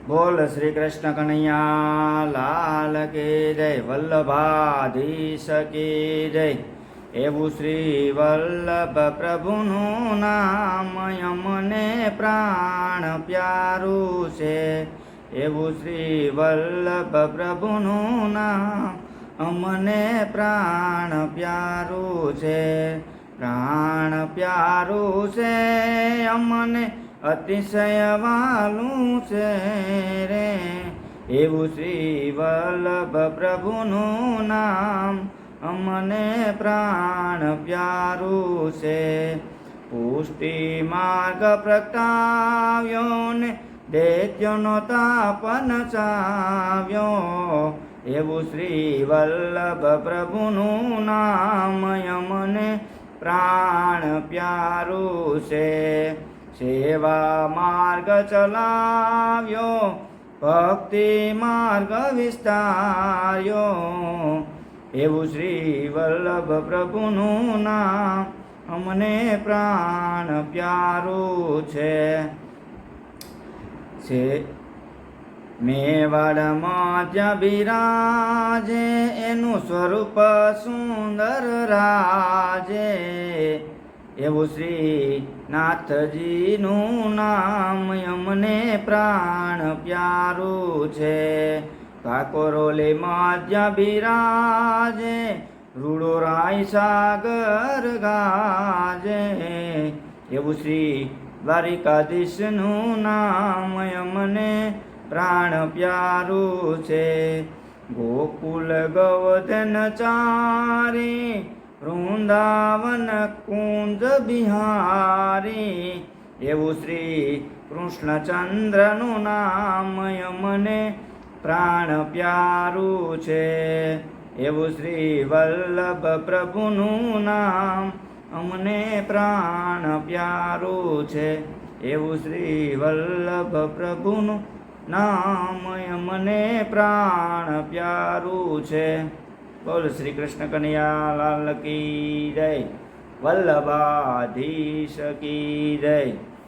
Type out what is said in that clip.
बोल श्री कृष्ण कन्हैया लाल के जय। वल्लभाधीश की जय। एवं श्री वल्लभ प्रभुનું નામ અમને પ્રાણ પ્યારું છે। એવું શ્રી વલ્લભ પ્રભુનું નામ અમને પ્રાણ પ્યારું છે। પ્રાણ પ્યારું છે અમને અતિશય વાલું છે રે। એવું શ્રી વલ્લભ પ્રભુનું નામ અમને પ્રાણ પ્યારું છે। પુષ્ટિ માર્ગ પ્રગટાવ્યો ને દૈત્યનો તાપ નચાવ્યો। એવું શ્રી વલ્લભ પ્રભુનું નામ અમને પ્રાણ પ્યારું છે। સેવા માર્ગ ચલાવ્યો ભક્તિ માર્ગ વિસ્તાર્યો। એવું શ્રી વલ્લભ પ્રભુનું નામ અમને પ્રાણ પ્યારું છે। મેવાડમાં જ્યાં બિરાજે એનું સ્વરૂપ સુંદર રાજે। એવું શ્રી નાથજીનું નામ અમને પ્રાણ પ્યારું છે। કાકોરોલીમાં જ્યાં બિરાજે રૂડો રાય સાગર ગાજે। એવું શ્રી દ્વારિકાધીશનું નામ અમને પ્રાણ પ્યારું છે। ગોકુલ ગોવર્ધન ચારી વૃંદાવન કુંજ બિહારી। એવું શ્રી કૃષ્ણચંદ્રનું નામ અમને પ્રાણ પ્યારું છે। એવું શ્રી વલ્લભ પ્રભુનું નામ અમને પ્રાણ પ્યારું છે। એવું શ્રી વલ્લભ પ્રભુનું નામ અમને પ્રાણ પ્યારું છે। બોલ શ્રી કૃષ્ણ કનૈયા લાલ કી જય। વલ્લભાધીશ કી જય।